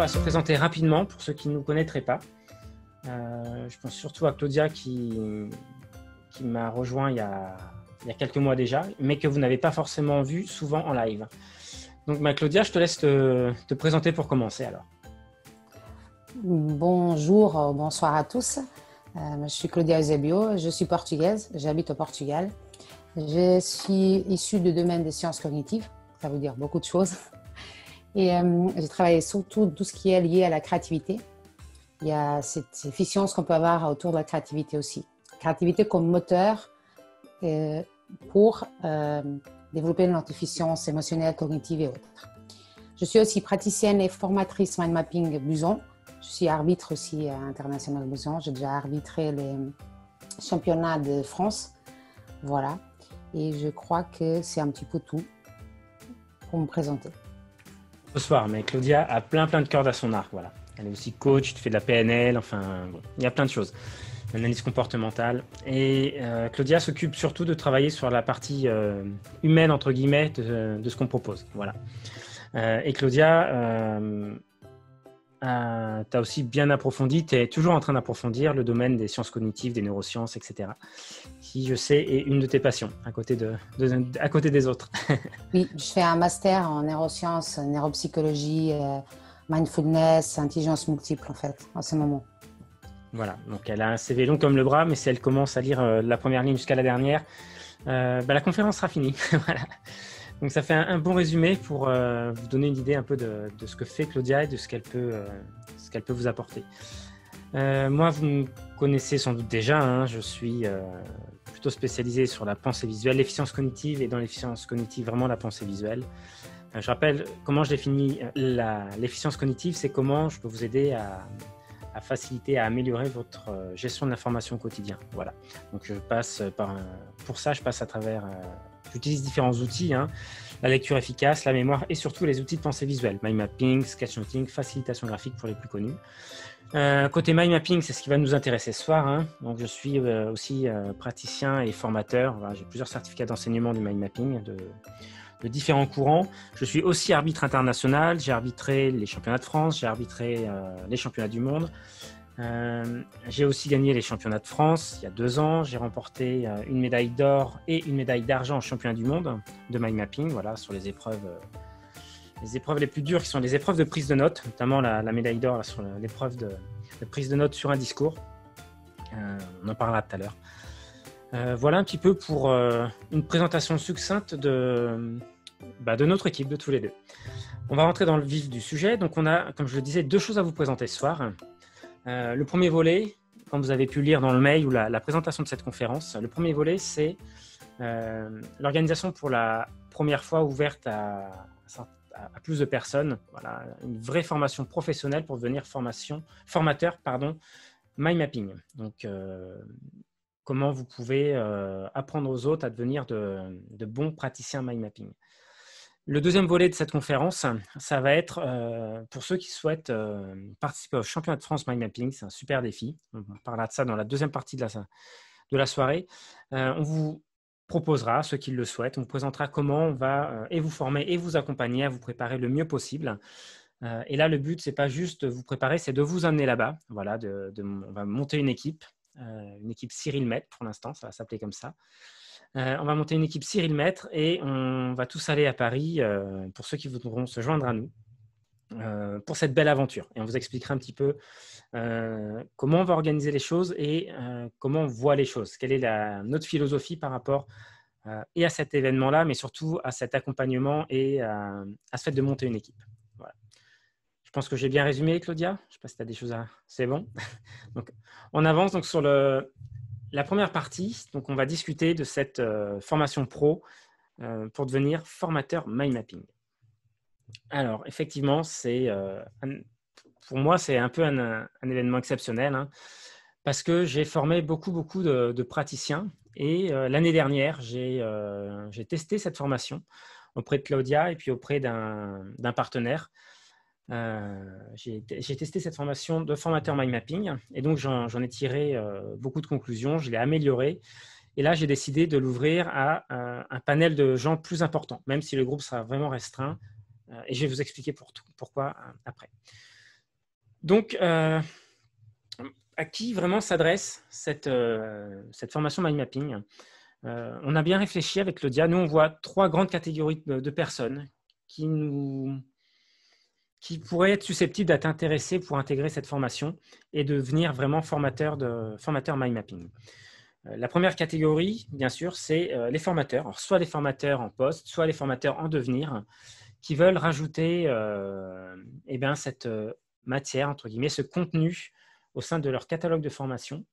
va se présenter rapidement pour ceux qui ne nous connaîtraient pas. Je pense surtout à Claudia qui m'a rejoint il y a quelques mois déjà, mais que vous n'avez pas forcément vu souvent en live. Donc Claudia, je te laisse te présenter pour commencer alors. Bonjour, bonsoir à tous. Je suis Claudia Eusebio, je suis portugaise, j'habite au Portugal. Je suis issue du domaine des sciences cognitives, ça veut dire beaucoup de choses. Et j'ai travaillé surtout tout ce qui est lié à la créativité. Il y a cette efficience qu'on peut avoir autour de la créativité aussi. Créativité comme moteur pour développer notre efficience émotionnelle, cognitive et autres. Je suis aussi praticienne et formatrice mind mapping Buson. Je suis arbitre aussi international Buson. J'ai déjà arbitré les championnats de France. Voilà. Et je crois que c'est un petit peu tout pour me présenter. Bonsoir, mais Claudia a plein de cordes à son arc. Voilà. Elle est aussi coach, tu fais de la PNL, enfin, bon, il y a plein de choses. L'analyse comportementale. Et Claudia s'occupe surtout de travailler sur la partie humaine, entre guillemets, de ce qu'on propose. Voilà. Et Claudia, tu as aussi bien approfondi, tu es toujours en train d'approfondir le domaine des sciences cognitives, des neurosciences, etc. Qui, je sais, est une de tes passions, à côté des autres. Oui, je fais un master en neurosciences, neuropsychologie, mindfulness, intelligence multiple, en fait, en ce moment. Voilà, donc elle a un CV long comme le bras, mais si elle commence à lire la première ligne jusqu'à la dernière, la conférence sera finie. Voilà. Donc ça fait un bon résumé pour vous donner une idée un peu de ce que fait Claudia et de ce qu'elle peut vous apporter. Moi, vous me connaissez sans doute déjà, hein, je suis plutôt spécialisé sur la pensée visuelle, l'efficience cognitive, et dans l'efficience cognitive, vraiment la pensée visuelle. Je rappelle comment je définis l'efficience cognitive, c'est comment je peux vous aider à faciliter, à améliorer votre gestion de l'information au quotidien. Voilà. Donc pour ça, je passe à travers, j'utilise différents outils, hein, la lecture efficace, la mémoire et surtout les outils de pensée visuelle, mind mapping, sketchnoting, facilitation graphique pour les plus connus. Côté mind mapping, c'est ce qui va nous intéresser ce soir, hein. Donc je suis aussi praticien et formateur. Voilà, j'ai plusieurs certificats d'enseignement du mind mapping de différents courants. Je suis aussi arbitre international. J'ai arbitré les championnats de France, j'ai arbitré les championnats du monde. J'ai aussi gagné les championnats de France il y a 2 ans. J'ai remporté une médaille d'or et une médaille d'argent au championnat du monde de mind mapping, voilà, sur les épreuves les plus dures qui sont les épreuves de prise de notes, notamment la médaille d'or sur l'épreuve de prise de notes sur un discours. On en parlera tout à l'heure. Voilà un petit peu pour une présentation succincte de notre équipe, de tous les deux. On va rentrer dans le vif du sujet. Donc on a, comme je le disais, 2 choses à vous présenter ce soir. Le premier volet, comme vous avez pu lire dans le mail ou la présentation de cette conférence, le premier volet, c'est l'organisation pour la première fois ouverte à plus de personnes. Voilà, une vraie formation professionnelle pour devenir formateur, mind mapping. Donc, comment vous pouvez apprendre aux autres à devenir de bons praticiens mind mapping. Le deuxième volet de cette conférence, ça va être pour ceux qui souhaitent participer au championnat de France mind mapping. C'est un super défi. On parlera de ça dans la deuxième partie de la soirée. On vous proposera, ceux qui le souhaitent, on vous présentera comment on va et vous former et vous accompagner à vous préparer le mieux possible. Et là, le but, c'est pas juste de vous préparer, c'est de vous amener là-bas. Voilà, on va monter une équipe Cyril Maître pour l'instant, ça va s'appeler comme ça. On va monter une équipe Cyril Maître et on va tous aller à Paris pour ceux qui voudront se joindre à nous pour cette belle aventure. Et on vous expliquera un petit peu comment on va organiser les choses et comment on voit les choses. Quelle est notre philosophie par rapport et à cet événement-là, mais surtout à cet accompagnement et à ce fait de monter une équipe. Voilà. Je pense que j'ai bien résumé, Claudia. Je ne sais pas si tu as des choses à... C'est bon. Donc, on avance donc sur la première partie. Donc, on va discuter de cette formation pro pour devenir formateur mind mapping. Alors, effectivement, pour moi, c'est un peu un événement exceptionnel, hein, parce que j'ai formé beaucoup de praticiens. Et l'année dernière, j'ai testé cette formation auprès de Claudia et puis auprès d'un partenaire. J'ai testé cette formation de formateur mind mapping et donc j'en ai tiré beaucoup de conclusions, je l'ai améliorée et là j'ai décidé de l'ouvrir à un panel de gens plus important, même si le groupe sera vraiment restreint et je vais vous expliquer pourquoi après. Donc, à qui vraiment s'adresse cette formation mind mapping? On a bien réfléchi avec Claudia. Nous, on voit 3 grandes catégories de personnes qui pourraient être susceptibles d'être intéressées pour intégrer cette formation et devenir vraiment formateur mind mapping. La première catégorie, bien sûr, c'est les formateurs. Alors, soit les formateurs en poste, soit les formateurs en devenir, qui veulent rajouter cette matière, entre guillemets, ce contenu au sein de leur catalogue de formation.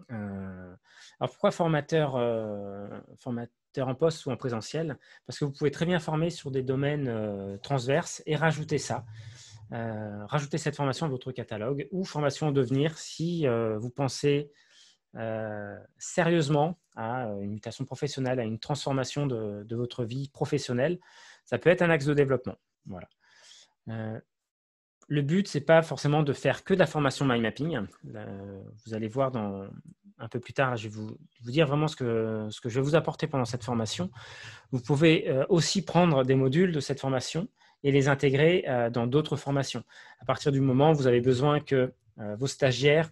Alors, pourquoi formateur en poste ou en présentiel? Parce que vous pouvez très bien former sur des domaines transverses et rajouter ça. Rajouter cette formation à votre catalogue, ou formation en devenir si vous pensez sérieusement à une mutation professionnelle, à une transformation de votre vie professionnelle. Ça peut être un axe de développement. Voilà. Le but, ce n'est pas forcément de faire que de la formation mind mapping. Vous allez voir un peu plus tard, là, je vais vous dire vraiment ce que je vais vous apporter pendant cette formation. Vous pouvez aussi prendre des modules de cette formation et les intégrer dans d'autres formations. À partir du moment où vous avez besoin que vos stagiaires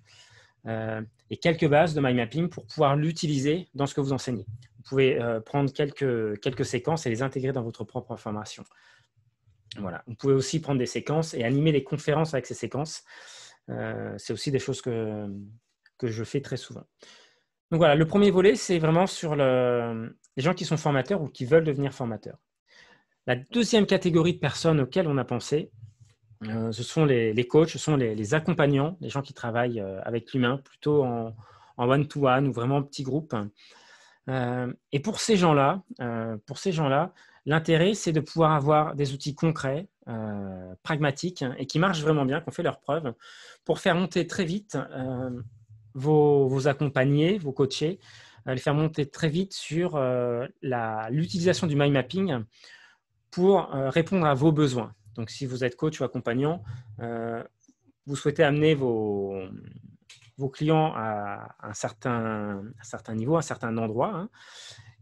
aient quelques bases de mind mapping pour pouvoir l'utiliser dans ce que vous enseignez. Vous pouvez prendre quelques séquences et les intégrer dans votre propre formation. Voilà. Vous pouvez aussi prendre des séquences et animer des conférences avec ces séquences. C'est aussi des choses que je fais très souvent. Donc voilà, le premier volet, c'est vraiment sur les gens qui sont formateurs ou qui veulent devenir formateurs. La deuxième catégorie de personnes auxquelles on a pensé, ce sont les coachs, ce sont les accompagnants, les gens qui travaillent avec l'humain, plutôt en one-to-one ou vraiment en petits groupes. Et pour ces gens-là, l'intérêt, c'est de pouvoir avoir des outils concrets, pragmatiques et qui marchent vraiment bien, qui ont fait leurs preuves, pour faire monter très vite vos accompagnés, vos coachés, les faire monter très vite sur l'utilisation du mind mapping pour répondre à vos besoins. Donc, si vous êtes coach ou accompagnant, vous souhaitez amener vos clients à un certain niveau, à un certain endroit. Hein.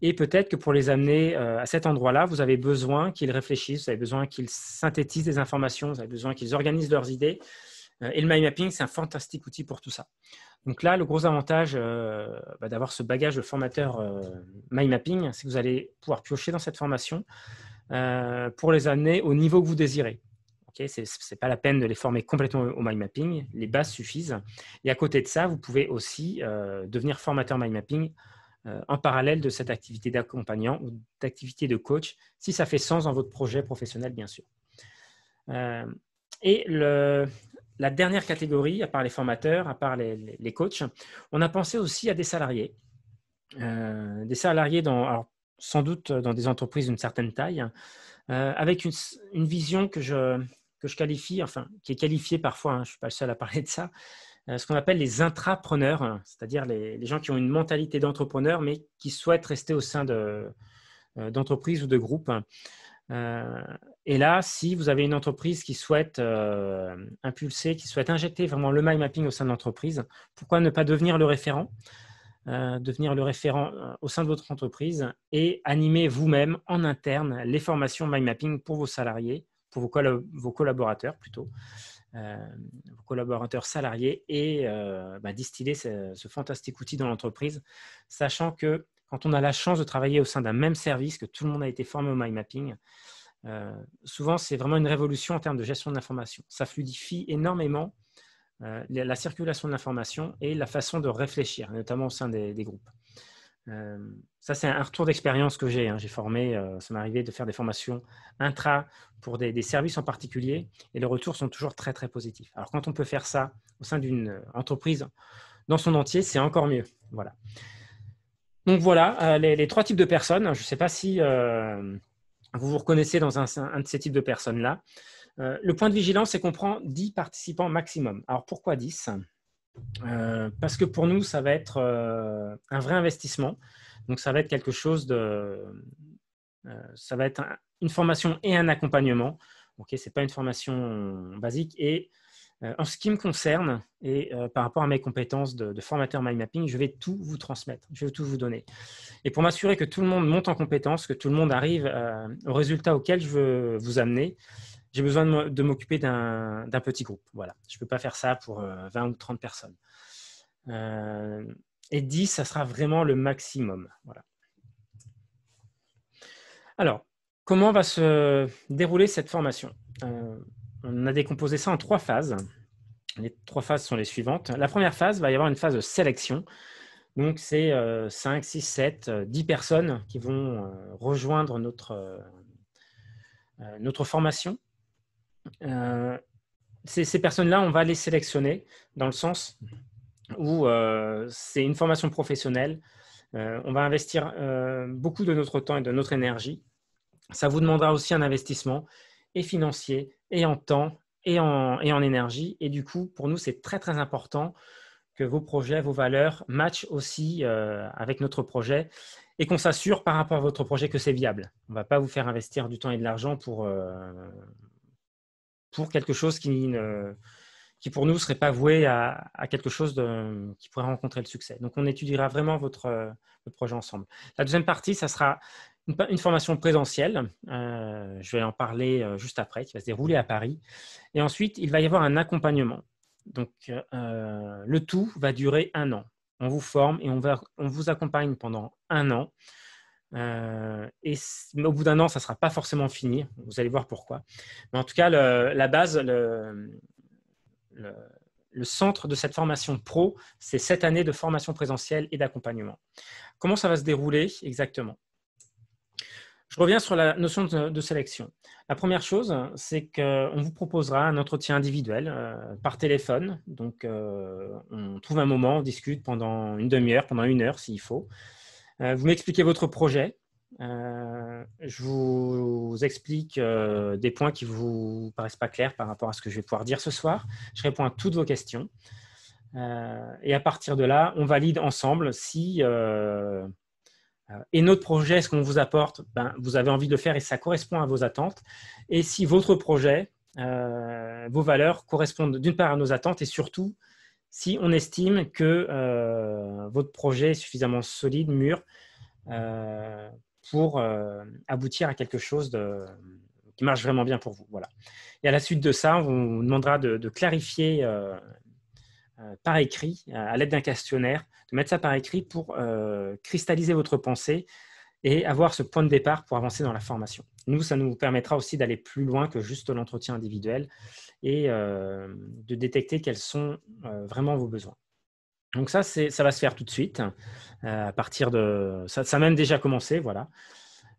Et peut-être que pour les amener à cet endroit-là, vous avez besoin qu'ils réfléchissent, vous avez besoin qu'ils synthétisent des informations, vous avez besoin qu'ils organisent leurs idées. Et le mind mapping, c'est un fantastique outil pour tout ça. Donc là, le gros avantage d'avoir ce bagage de formateur mind mapping, c'est que vous allez pouvoir piocher dans cette formation pour les amener au niveau que vous désirez. Okay, ce n'est pas la peine de les former complètement au mind mapping, les bases suffisent. Et à côté de ça, vous pouvez aussi devenir formateur mind mapping en parallèle de cette activité d'accompagnant ou d'activité de coach, si ça fait sens dans votre projet professionnel, bien sûr. Et la dernière catégorie, à part les formateurs, à part les coachs, on a pensé aussi à des salariés. Des salariés, alors, sans doute dans des entreprises d'une certaine taille, avec une vision que je qualifie, enfin, qui est qualifiée parfois, hein, je ne suis pas le seul à parler de ça, ce qu'on appelle les intrapreneurs, c'est-à-dire les gens qui ont une mentalité d'entrepreneur, mais qui souhaitent rester au sein d'entreprises ou de groupes. Et là, si vous avez une entreprise qui souhaite impulser, qui souhaite injecter vraiment le mind mapping au sein de l'entreprise, pourquoi ne pas devenir le référent au sein de votre entreprise et animer vous-même en interne les formations mind mapping pour vos salariés, pour vos collaborateurs plutôt, vos collaborateurs salariés et distiller ce fantastique outil dans l'entreprise, sachant que quand on a la chance de travailler au sein d'un même service, que tout le monde a été formé au mind mapping, souvent c'est vraiment une révolution en termes de gestion de l'information. Ça fluidifie énormément la circulation de l'information et la façon de réfléchir, notamment au sein des groupes. Ça, c'est un retour d'expérience que j'ai. Hein. J'ai formé, ça m'est arrivé de faire des formations intra pour des services en particulier et les retours sont toujours très, très positifs. Alors, quand on peut faire ça au sein d'une entreprise dans son entier, c'est encore mieux. Voilà. Donc, voilà les 3 types de personnes. Je ne sais pas si vous vous reconnaissez dans un de ces types de personnes-là. Le point de vigilance, c'est qu'on prend 10 participants maximum. Alors, pourquoi 10 ? Parce que pour nous, ça va être un vrai investissement. Donc, ça va être quelque chose ça va être une formation et un accompagnement. Okay, ce n'est pas une formation basique. Et en ce qui me concerne, et par rapport à mes compétences de formateur mind mapping, je vais tout vous transmettre. Je vais tout vous donner. Et pour m'assurer que tout le monde monte en compétences, que tout le monde arrive au résultat auquel je veux vous amener, j'ai besoin de m'occuper d'un petit groupe. Voilà. Je ne peux pas faire ça pour 20 ou 30 personnes. Et 10, ça sera vraiment le maximum. Voilà. Alors, comment va se dérouler cette formation? On a décomposé ça en 3 phases. Les 3 phases sont les suivantes. La première phase, va y avoir une phase de sélection. Donc, c'est 5, 6, 7, 10 personnes qui vont rejoindre notre formation. Ces personnes-là, on va les sélectionner dans le sens où c'est une formation professionnelle. On va investir beaucoup de notre temps et de notre énergie. Ça vous demandera aussi un investissement et financier, et en temps, et en énergie. Et du coup, pour nous, c'est très, très important que vos projets, vos valeurs matchent aussi avec notre projet et qu'on s'assure par rapport à votre projet que c'est viable. On ne va pas vous faire investir du temps et de l'argent pour quelque chose qui pour nous ne serait pas voué à quelque chose qui pourrait rencontrer le succès. Donc, on étudiera vraiment votre projet ensemble. La deuxième partie, ça sera une formation présentielle. Je vais en parler juste après, qui va se dérouler à Paris. Et ensuite, il va y avoir un accompagnement. Donc, le tout va durer 1 an. On vous forme et on vous accompagne pendant 1 an. Mais au bout d'1 an, ça ne sera pas forcément fini. Vous allez voir pourquoi. Mais en tout cas, la base, le centre de cette formation pro, c'est 7 années de formation présentielle et d'accompagnement. Comment ça va se dérouler exactement? Je reviens sur la notion de sélection. La première chose, c'est qu'on vous proposera un entretien individuel par téléphone. Donc, on trouve un moment, on discute pendant une demi-heure, pendant 1 heure s'il faut. Vous m'expliquez votre projet. Je vous explique des points qui ne vous paraissent pas clairs par rapport à ce que je vais pouvoir dire ce soir. Je réponds à toutes vos questions. Et à partir de là, on valide ensemble si... et notre projet, ce qu'on vous apporte, vous avez envie de le faire et ça correspond à vos attentes. Et si votre projet, vos valeurs correspondent d'une part à nos attentes et surtout, si on estime que votre projet est suffisamment solide, mûr, pour aboutir à quelque chose qui marche vraiment bien pour vous. Voilà. Et à la suite de ça, on vous demandera de clarifier par écrit, à l'aide d'un questionnaire, de mettre ça par écrit pour cristalliser votre pensée et avoir ce point de départ pour avancer dans la formation. Nous, ça nous permettra aussi d'aller plus loin que juste l'entretien individuel et de détecter quels sont vraiment vos besoins. Donc ça va se faire tout de suite. À partir de... Ça a même déjà commencé, voilà.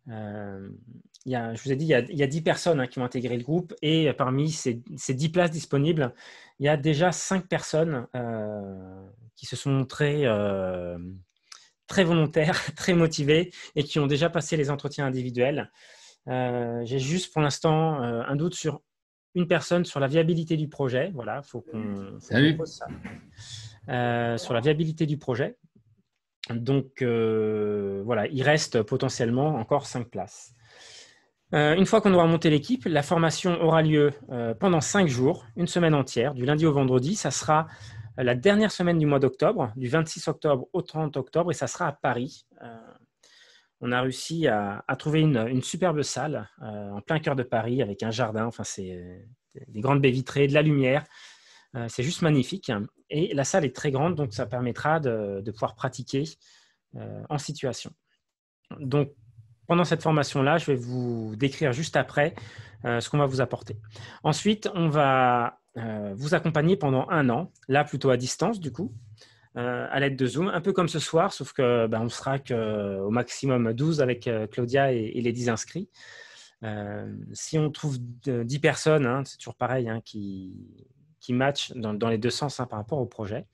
Je vous ai dit, il y a 10 personnes qui vont intégrer le groupe et parmi ces 10 places disponibles, il y a déjà 5 personnes qui se sont montrées très volontaires, très motivées et qui ont déjà passé les entretiens individuels. J'ai juste pour l'instant un doute sur une personne sur la viabilité du projet. Voilà, il faut qu'on pose ça. Sur la viabilité du projet. Donc, voilà, il reste potentiellement encore 5 places. Une fois qu'on aura monté l'équipe, la formation aura lieu pendant 5 jours, une semaine entière, du lundi au vendredi. Ça sera la dernière semaine du mois d'octobre, du 26 octobre au 30 octobre, et ça sera à Paris. On a réussi à trouver une superbe salle en plein cœur de Paris avec un jardin. Enfin, c'est des grandes baies vitrées, de la lumière. C'est juste magnifique. Et la salle est très grande, donc ça permettra de pouvoir pratiquer en situation. Donc, pendant cette formation-là, je vais vous décrire juste après ce qu'on va vous apporter. Ensuite, on va vous accompagner pendant 1 an, là plutôt à distance du coup, à l'aide de Zoom, un peu comme ce soir, sauf que on sera au maximum 12 avec Claudia et les 10 inscrits. Si on trouve 10 personnes, c'est toujours pareil, qui matchent dans les 2 sens par rapport au projet.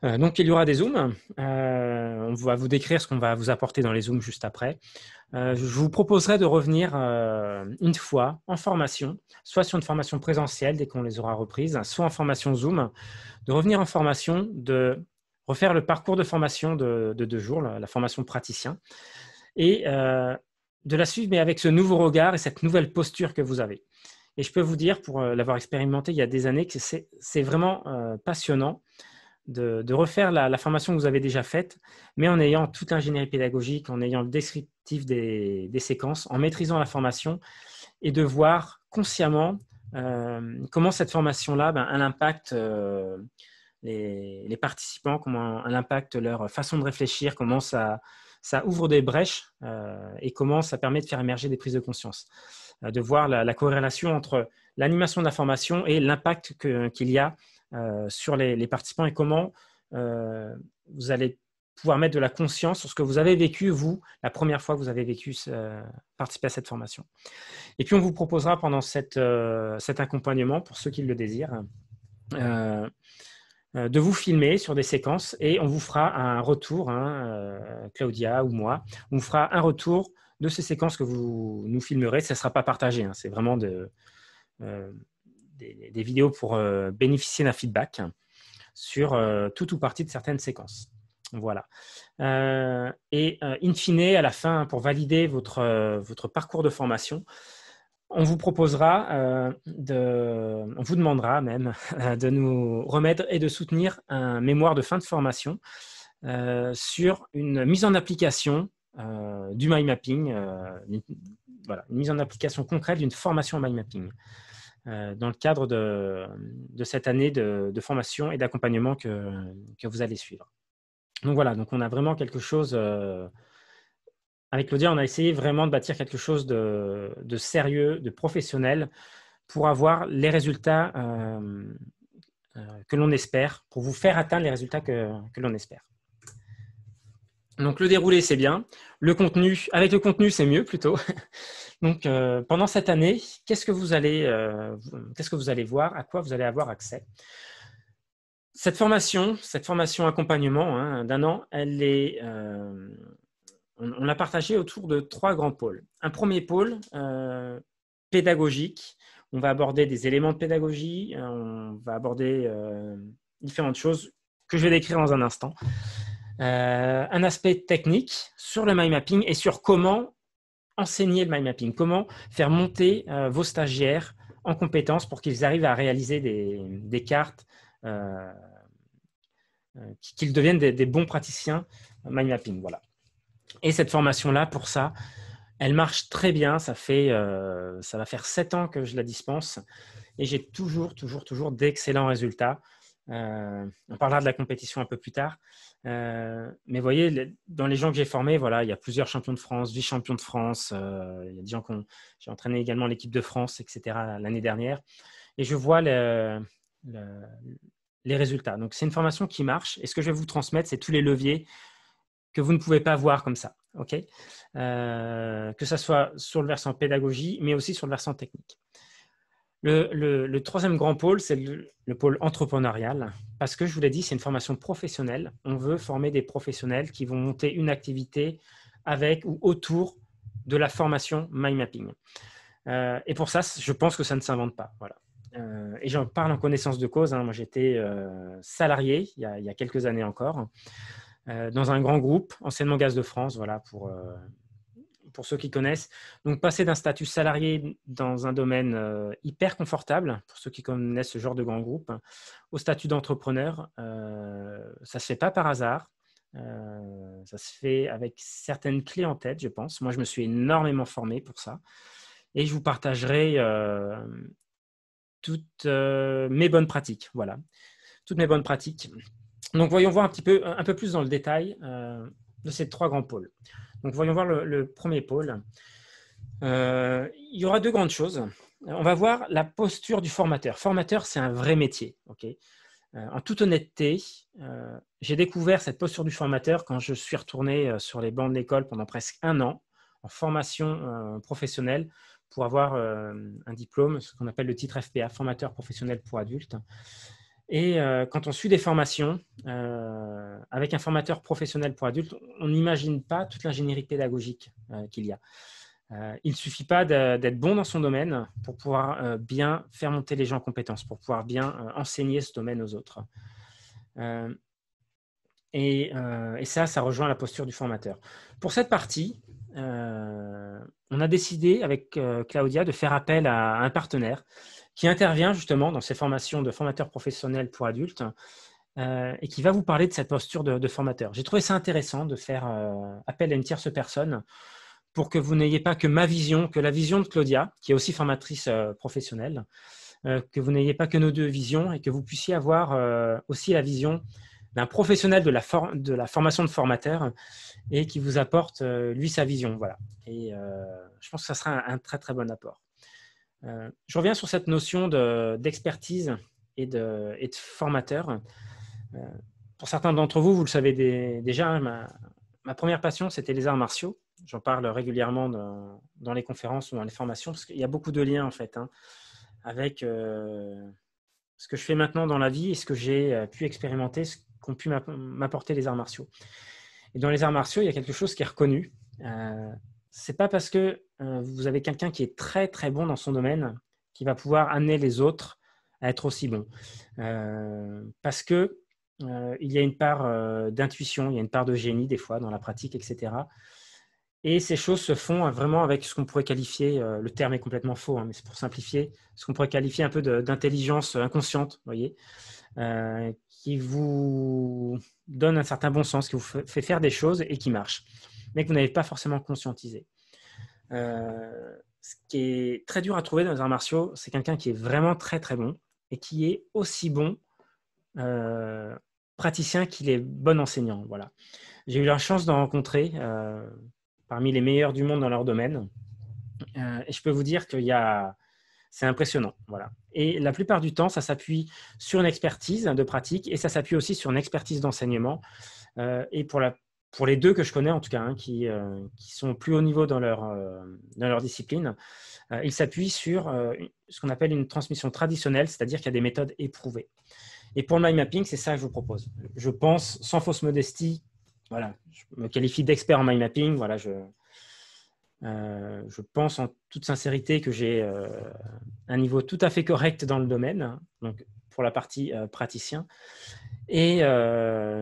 Donc, il y aura des Zooms. On va vous décrire ce qu'on va vous apporter dans les Zooms juste après. Je vous proposerai de revenir une fois en formation, soit sur une formation présentielle dès qu'on les aura reprises, soit en formation Zoom, de revenir en formation, de refaire le parcours de formation de 2 jours, la formation praticien, et de la suivre, mais avec ce nouveau regard et cette nouvelle posture que vous avez. Et je peux vous dire, pour l'avoir expérimenté il y a des années, que c'est vraiment passionnant de refaire la formation que vous avez déjà faite, mais en ayant toute l'ingénierie pédagogique, en ayant le descriptif des séquences, en maîtrisant la formation et de voir consciemment comment cette formation-là, elle impacte les participants, comment elle impacte leur façon de réfléchir, comment ça ouvre des brèches et comment ça permet de faire émerger des prises de conscience, de voir la corrélation entre l'animation de la formation et l'impact qu'il y a sur les participants et comment vous allez pouvoir mettre de la conscience sur ce que vous avez vécu, vous, la première fois que vous avez participé à cette formation. Et puis, on vous proposera pendant cet accompagnement, pour ceux qui le désirent, de vous filmer sur des séquences et on vous fera un retour, Claudia ou moi, on vous fera un retour de ces séquences que vous nous filmerez. Ça ne sera pas partagé, c'est vraiment des vidéos pour bénéficier d'un feedback sur tout ou partie de certaines séquences. Voilà. Et in fine, à la fin, pour valider votre parcours de formation, on vous proposera, on vous demandera même de nous remettre et de soutenir un mémoire de fin de formation sur une mise en application du mind mapping, une mise en application concrète d'une formation en mind mapping dans le cadre de cette année de formation et d'accompagnement que vous allez suivre. Donc voilà, donc on a vraiment quelque chose, avec Claudia, on a essayé vraiment de bâtir quelque chose de sérieux, de professionnel, pour avoir les résultats que l'on espère, pour vous faire atteindre les résultats que l'on espère. Donc le déroulé, c'est bien. Avec le contenu, c'est mieux plutôt. Donc pendant cette année, qu'est-ce que vous allez voir, à quoi vous allez avoir accès? Cette formation accompagnement d'un an, elle est, on l'a partagée autour de 3 grands pôles. Un premier pôle pédagogique. On va aborder des éléments de pédagogie, on va aborder différentes choses que je vais décrire dans un instant. Un aspect technique sur le mind mapping et sur comment enseigner le mind mapping, comment faire monter vos stagiaires en compétences pour qu'ils arrivent à réaliser des cartes, qu'ils deviennent des bons praticiens mind mapping. Voilà. Et cette formation-là, pour ça, elle marche très bien. Ça va faire 7 ans que je la dispense et j'ai toujours d'excellents résultats. On parlera de la compétition un peu plus tard. Mais vous voyez, dans les gens que j'ai formés, voilà, il y a plusieurs champions de France, vice-champions de France. Il y a des gens j'ai entraîné également l'équipe de France, etc. l'année dernière. Et je vois les résultats. Donc, c'est une formation qui marche. Et ce que je vais vous transmettre, c'est tous les leviers que vous ne pouvez pas voir comme ça. Okay, que ce soit sur le versant pédagogie, mais aussi sur le versant technique. Le troisième grand pôle, c'est le pôle entrepreneurial, parce que je vous l'ai dit, c'est une formation professionnelle. On veut former des professionnels qui vont monter une activité avec ou autour de la formation mind mapping. Et pour ça, je pense que ça ne s'invente pas. Voilà. Et j'en parle en connaissance de cause. Moi, j'étais salarié il y a quelques années encore, dans un grand groupe, anciennement Gaz de France, voilà, pour ceux qui connaissent. Donc, passer d'un statut salarié dans un domaine hyper confortable, pour ceux qui connaissent ce genre de grand groupe, au statut d'entrepreneur, ça ne se fait pas par hasard. Ça se fait avec certaines clés en tête, je pense. Moi, je me suis énormément formé pour ça. Et je vous partagerai toutes mes bonnes pratiques. Voilà, toutes mes bonnes pratiques. Donc, voyons voir un peu plus dans le détail de ces 3 grands pôles. Donc, voyons voir le premier pôle. Il y aura 2 grandes choses. On va voir la posture du formateur. Formateur, c'est un vrai métier. Okay, en toute honnêteté, j'ai découvert cette posture du formateur quand je suis retourné sur les bancs de l'école pendant presque 1 an en formation professionnelle pour avoir un diplôme, ce qu'on appelle le titre FPA, formateur professionnel pour adultes. Et quand on suit des formations avec un formateur professionnel pour adultes, on n'imagine pas toute l'ingénierie pédagogique qu'il y a. Il ne suffit pas d'être bon dans son domaine pour pouvoir bien faire monter les gens en compétences, pour pouvoir bien enseigner ce domaine aux autres. Et ça rejoint la posture du formateur. Pour cette partie, on a décidé avec Claudia de faire appel à un partenaire qui intervient justement dans ces formations de formateurs professionnels pour adultes et qui va vous parler de cette posture de formateur. J'ai trouvé ça intéressant de faire appel à une tierce personne pour que vous n'ayez pas que ma vision, que la vision de Claudia, qui est aussi formatrice professionnelle, que vous n'ayez pas que nos deux visions et que vous puissiez avoir aussi la vision d'un professionnel de la formation de formateur et qui vous apporte, lui, sa vision. Voilà. Et je pense que ça sera un très, très bon apport. Je reviens sur cette notion d'expertise et de formateur. Pour certains d'entre vous, vous le savez déjà, hein, ma première passion, c'était les arts martiaux. J'en parle régulièrement dans les conférences ou dans les formations parce qu'il y a beaucoup de liens en fait hein, avec ce que je fais maintenant dans la vie et ce que j'ai pu expérimenter, ce qu'ont pu m'apporter les arts martiaux. Et dans les arts martiaux, il y a quelque chose qui est reconnu. C'est pas parce que vous avez quelqu'un qui est très très bon dans son domaine qui va pouvoir amener les autres à être aussi bons. Parce que il y a une part d'intuition, il y a une part de génie des fois dans la pratique, etc. Et ces choses se font vraiment avec ce qu'on pourrait qualifier, le terme est complètement faux, hein, mais c'est pour simplifier, ce qu'on pourrait qualifier un peu d'intelligence inconsciente, voyez, qui vous donne un certain bon sens, qui vous fait faire des choses et qui marchent, mais que vous n'avez pas forcément conscientisé. Ce qui est très dur à trouver dans les arts martiaux, c'est quelqu'un qui est vraiment très très bon et qui est aussi bon praticien qu'il est bon enseignant. Voilà. J'ai eu la chance d'en rencontrer parmi les meilleurs du monde dans leur domaine. Et je peux vous dire que c'est impressionnant. Voilà. Et la plupart du temps, ça s'appuie sur une expertise de pratique et ça s'appuie aussi sur une expertise d'enseignement. Et pour les deux que je connais, en tout cas, hein, qui sont au plus haut niveau dans leur discipline, ils s'appuient sur ce qu'on appelle une transmission traditionnelle, c'est-à-dire qu'il y a des méthodes éprouvées. Et pour le mind mapping, c'est ça que je vous propose. Je pense, sans fausse modestie, voilà, je me qualifie d'expert en mind mapping. Voilà, je pense en toute sincérité que j'ai un niveau tout à fait correct dans le domaine, donc pour la partie praticien. Et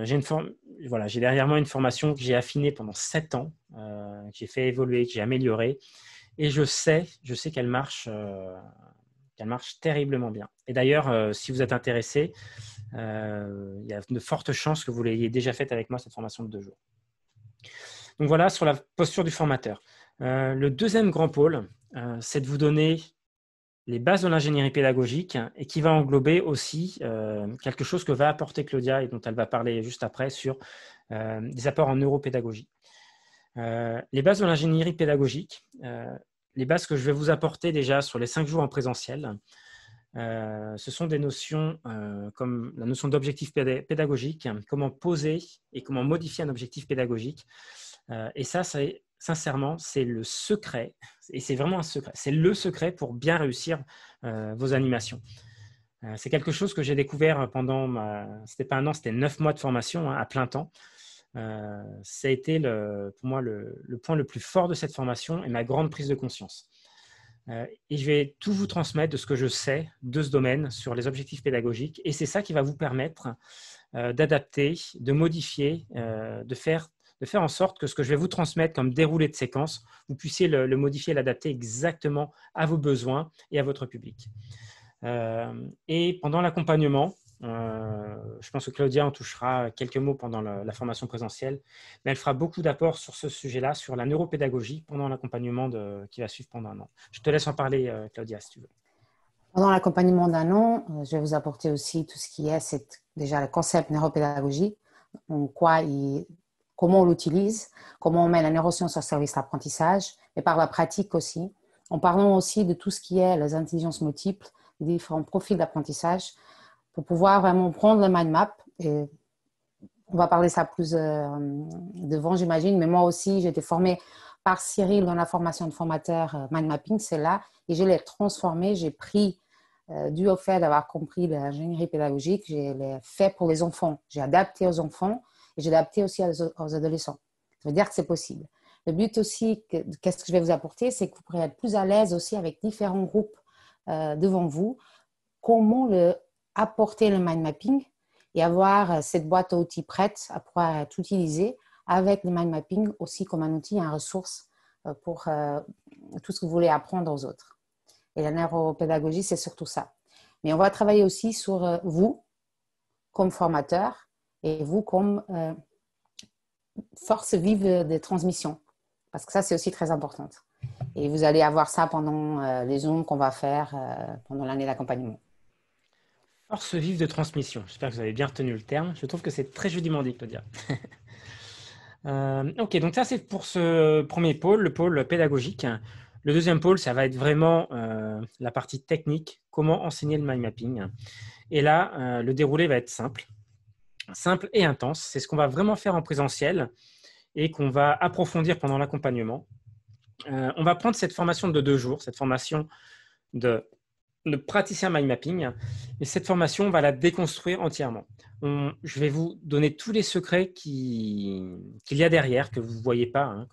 j'ai derrière moi une formation que j'ai affinée pendant 7 ans, que j'ai fait évoluer, que j'ai améliorée. Et je sais qu'elle marche terriblement bien. Et d'ailleurs, si vous êtes intéressé, il y a de fortes chances que vous l'ayez déjà faite avec moi, cette formation de 2 jours. Donc voilà, sur la posture du formateur. Le deuxième grand pôle, c'est de vous donner les bases de l'ingénierie pédagogique et qui va englober aussi quelque chose que va apporter Claudia et dont elle va parler juste après sur des apports en neuropédagogie. Les bases de l'ingénierie pédagogique, les bases que je vais vous apporter déjà sur les 5 jours en présentiel, ce sont des notions comme la notion d'objectif pédagogique, comment poser et comment modifier un objectif pédagogique. Et ça, sincèrement, c'est le secret, et c'est vraiment un secret, c'est le secret pour bien réussir vos animations. C'est quelque chose que j'ai découvert pendant c'était pas 1 an, c'était 9 mois de formation hein, à plein temps. Ça a été pour moi le point le plus fort de cette formation et ma grande prise de conscience. Et je vais tout vous transmettre de ce que je sais de ce domaine sur les objectifs pédagogiques. Et c'est ça qui va vous permettre d'adapter, de modifier, de faire en sorte que ce que je vais vous transmettre comme déroulé de séquence, vous puissiez le modifier et l'adapter exactement à vos besoins et à votre public. Et pendant l'accompagnement, je pense que Claudia en touchera quelques mots pendant la formation présentielle, mais elle fera beaucoup d'apports sur ce sujet-là, sur la neuropédagogie pendant l'accompagnement qui va suivre pendant 1 an. Je te laisse en parler, Claudia, si tu veux. Pendant l'accompagnement d'1 an, je vais vous apporter aussi tout ce qui est déjà le concept neuropédagogie, comment on l'utilise, comment on met la neuroscience au service de l'apprentissage, et par la pratique aussi. En parlant aussi de tout ce qui est les intelligences multiples, les différents profils d'apprentissage, pour pouvoir vraiment prendre le mind map. Et on va parler ça plus devant, j'imagine, mais moi aussi, j'ai été formée par Cyril dans la formation de formateur mind mapping, c'est là, et je l'ai transformé, j'ai pris dû au fait d'avoir compris l'ingénierie pédagogique, je l'ai fait pour les enfants, j'ai adapté aux enfants et j'ai adapté aussi aux adolescents. Ça veut dire que c'est possible. Le but aussi, qu'est-ce que je vais vous apporter, c'est que vous pourrez être plus à l'aise aussi avec différents groupes devant vous, comment apporter le mind mapping et avoir cette boîte à outils prête à pouvoir être utilisée avec le mind mapping aussi comme un outil, une ressource pour tout ce que vous voulez apprendre aux autres. Et la neuropédagogie, c'est surtout ça. Mais on va travailler aussi sur vous comme formateur et vous comme force vive de transmission. Parce que ça, c'est aussi très important. Et vous allez avoir ça pendant les Zooms qu'on va faire pendant l'année d'accompagnement. Force vive de transmission. J'espère que vous avez bien retenu le terme. Je trouve que c'est très joliment dit, Claudia. Ok, donc ça c'est pour ce premier pôle, le pôle pédagogique. Le deuxième pôle, ça va être vraiment la partie technique, comment enseigner le mind mapping. Et là, le déroulé va être simple et intense. C'est ce qu'on va vraiment faire en présentiel et qu'on va approfondir pendant l'accompagnement. On va prendre cette formation de 2 jours, cette formation de praticien mind mapping. Et cette formation, on va la déconstruire entièrement. Je vais vous donner tous les secrets qu'il y a derrière, que vous ne voyez pas hein,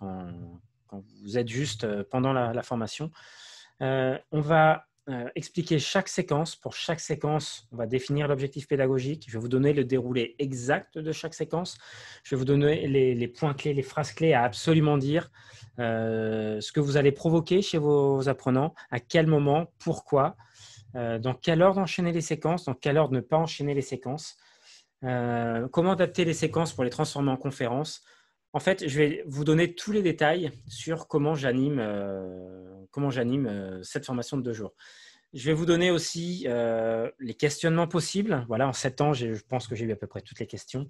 quand vous êtes juste pendant la formation. On va expliquer chaque séquence. Pour chaque séquence, on va définir l'objectif pédagogique. Je vais vous donner le déroulé exact de chaque séquence. Je vais vous donner les points clés, les phrases clés à absolument dire, ce que vous allez provoquer chez vos apprenants, à quel moment, pourquoi. Dans quel ordre enchaîner les séquences, dans quel ordre ne pas enchaîner les séquences, comment adapter les séquences pour les transformer en conférences. En fait, je vais vous donner tous les détails sur comment j'anime cette formation de 2 jours. Je vais vous donner aussi les questionnements possibles. Voilà, en 7 ans, je pense que j'ai eu à peu près toutes les questions.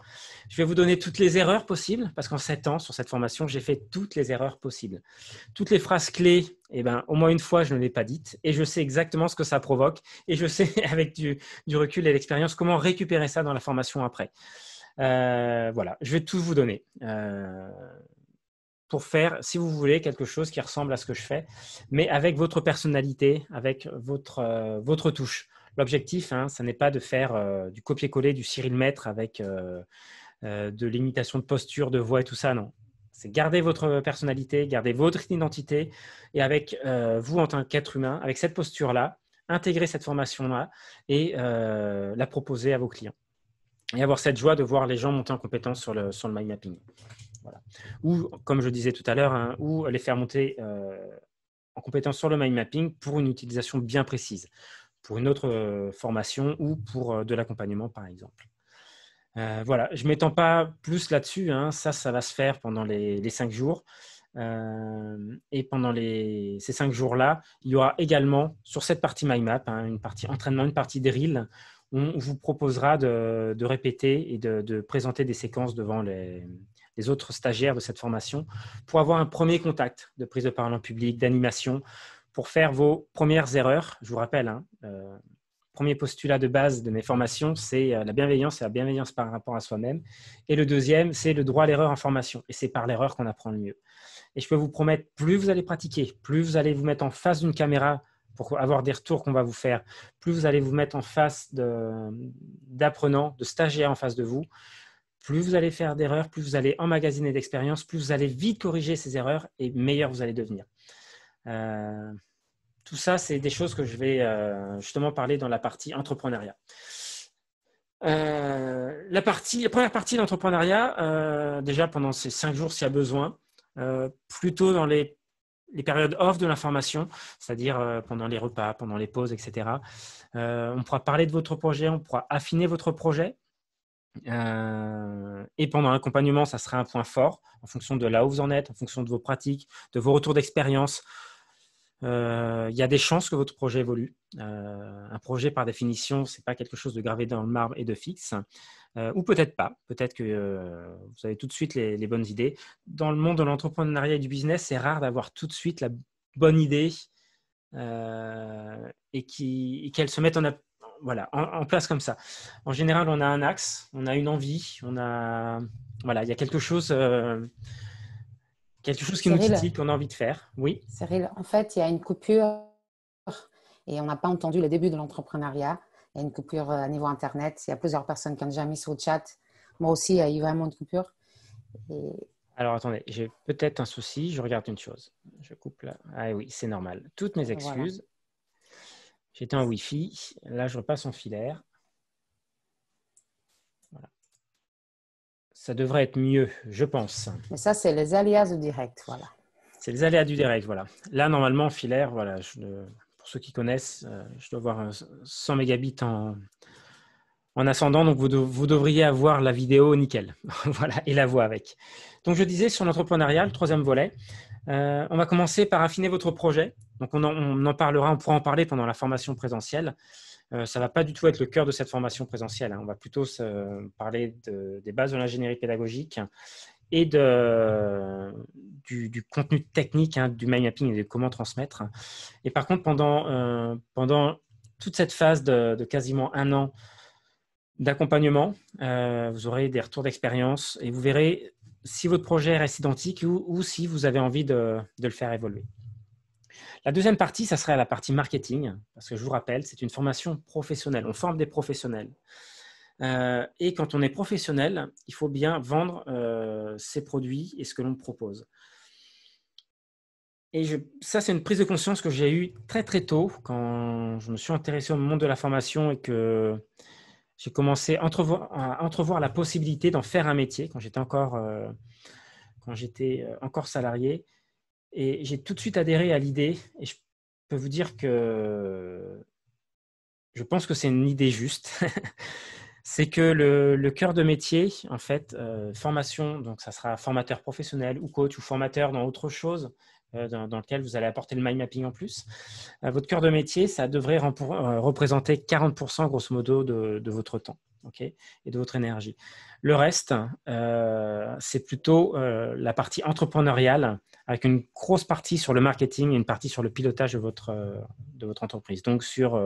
Je vais vous donner toutes les erreurs possibles, parce qu'en 7 ans, sur cette formation, j'ai fait toutes les erreurs possibles. Toutes les phrases clés, eh ben, au moins une fois, je ne l'ai pas dites, et je sais exactement ce que ça provoque, et je sais, avec du recul et l'expérience, comment récupérer ça dans la formation après. Voilà, je vais tout vous donner. Pour faire, si vous voulez, quelque chose qui ressemble à ce que je fais, mais avec votre personnalité, avec votre touche. L'objectif, hein, ce n'est pas de faire du copier-coller du Cyril Maître avec de l'imitation de posture, de voix et tout ça, non. C'est garder votre personnalité, garder votre identité et avec vous en tant qu'être humain, avec cette posture-là, intégrer cette formation-là et la proposer à vos clients. Et avoir cette joie de voir les gens monter en compétence sur le mind mapping. Voilà. Ou, comme je disais tout à l'heure, hein, ou les faire monter en compétence sur le mind mapping pour une utilisation bien précise, pour une autre formation ou pour de l'accompagnement, par exemple. Voilà, je ne m'étends pas plus là-dessus. Hein. Ça va se faire pendant les 5 jours. Et pendant ces 5 jours-là, il y aura également, sur cette partie mind map, hein, une partie entraînement, une partie drill, où on vous proposera de répéter et de présenter des séquences devant les autres stagiaires de cette formation pour avoir un premier contact de prise de parole en public, d'animation, pour faire vos premières erreurs. Je vous rappelle, hein, premier postulat de base de mes formations, c'est la bienveillance et la bienveillance par rapport à soi-même. Et le deuxième, c'est le droit à l'erreur en formation. Et c'est par l'erreur qu'on apprend le mieux. Et je peux vous promettre, plus vous allez pratiquer, plus vous allez vous mettre en face d'une caméra pour avoir des retours qu'on va vous faire, plus vous allez vous mettre en face d'apprenants, de stagiaires en face de vous, plus vous allez faire d'erreurs, plus vous allez emmagasiner d'expérience, plus vous allez vite corriger ces erreurs et meilleur vous allez devenir. Tout ça, c'est des choses que je vais justement parler dans la partie entrepreneuriat. La première partie de l'entrepreneuriat, déjà pendant ces 5 jours s'il y a besoin, plutôt dans les périodes off de l'information, c'est-à-dire pendant les repas, pendant les pauses, etc. On pourra parler de votre projet, on pourra affiner votre projet. Et pendant l'accompagnement, ça sera un point fort en fonction de là où vous en êtes, en fonction de vos pratiques, de vos retours d'expérience. Il y a des chances que votre projet évolue. Un projet, par définition, ce n'est pas quelque chose de gravé dans le marbre et de fixe. Ou peut-être pas. Peut-être que vous avez tout de suite les bonnes idées. Dans le monde de l'entrepreneuriat et du business, c'est rare d'avoir tout de suite la bonne idée et qu'elle se mette en place comme ça. En général, on a un axe, on a une envie, il y a quelque chose qui nous titille, qu'on a envie de faire. Oui. Cyril, en fait, il y a une coupure et on n'a pas entendu le début de l'entrepreneuriat. Il y a une coupure à niveau Internet. Il y a plusieurs personnes qui ont déjà mis sur le chat. Moi aussi, il y a eu vraiment une coupure. Alors, attendez, j'ai peut-être un souci. Je regarde une chose. Je coupe là. Ah oui, c'est normal. Toutes mes excuses. Voilà. J'étais en Wi-Fi. Là, je repasse en filaire. Voilà. Ça devrait être mieux, je pense. Mais ça, c'est les aléas du direct, voilà. C'est les aléas du direct, voilà. Là, normalement, en filaire, voilà, pour ceux qui connaissent, je dois avoir 100 mégabits En ascendant, donc vous devriez avoir la vidéo nickel. Voilà, et la voix avec. Donc, je disais sur l'entrepreneuriat, le troisième volet, on va commencer par affiner votre projet. Donc, on en parlera, on pourra en parler pendant la formation présentielle. Ça ne va pas du tout être le cœur de cette formation présentielle. On va plutôt parler des bases de l'ingénierie pédagogique et du contenu technique du mind mapping et de comment transmettre. Et par contre, pendant toute cette phase de quasiment un an d'accompagnement, vous aurez des retours d'expérience et vous verrez si votre projet reste identique ou si vous avez envie de le faire évoluer. La deuxième partie, ça serait la partie marketing, parce que je vous rappelle, c'est une formation professionnelle. On forme des professionnels. Et quand on est professionnel, il faut bien vendre ses produits et ce que l'on propose. Et ça, c'est une prise de conscience que j'ai eue très très tôt quand je me suis intéressé au monde de la formation et que j'ai commencé à entrevoir la possibilité d'en faire un métier quand j'étais encore salarié. Et j'ai tout de suite adhéré à l'idée et je peux vous dire que je pense que c'est une idée juste. C'est que le cœur de métier, en fait, formation, donc ça sera formateur professionnel ou coach ou formateur dans autre chose dans lequel vous allez apporter le mind mapping en plus. Votre cœur de métier, ça devrait représenter 40% grosso modo de votre temps, okay, et de votre énergie. Le reste, c'est plutôt la partie entrepreneuriale avec une grosse partie sur le marketing et une partie sur le pilotage de votre entreprise. Donc, sur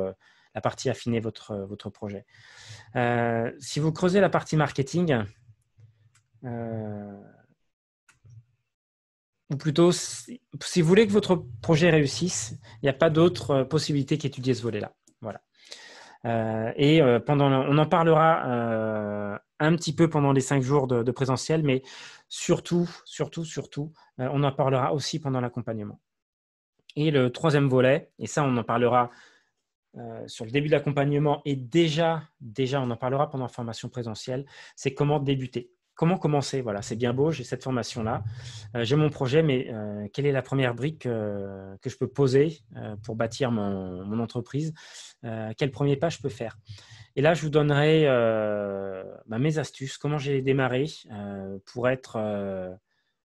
la partie affiner votre projet. Si vous creusez la partie marketing, ou plutôt, si vous voulez que votre projet réussisse, il n'y a pas d'autre possibilité qu'étudier ce volet-là. Voilà. On en parlera un petit peu pendant les 5 jours de présentiel, mais surtout, on en parlera aussi pendant l'accompagnement. Et le troisième volet, et ça, on en parlera sur le début de l'accompagnement et déjà, on en parlera pendant la formation présentielle, c'est comment débuter. Comment commencer? Voilà, c'est bien beau, j'ai cette formation-là, j'ai mon projet, mais quelle est la première brique que je peux poser pour bâtir mon entreprise? Quel premier pas je peux faire? Et là, je vous donnerai mes astuces, comment j'ai démarré pour être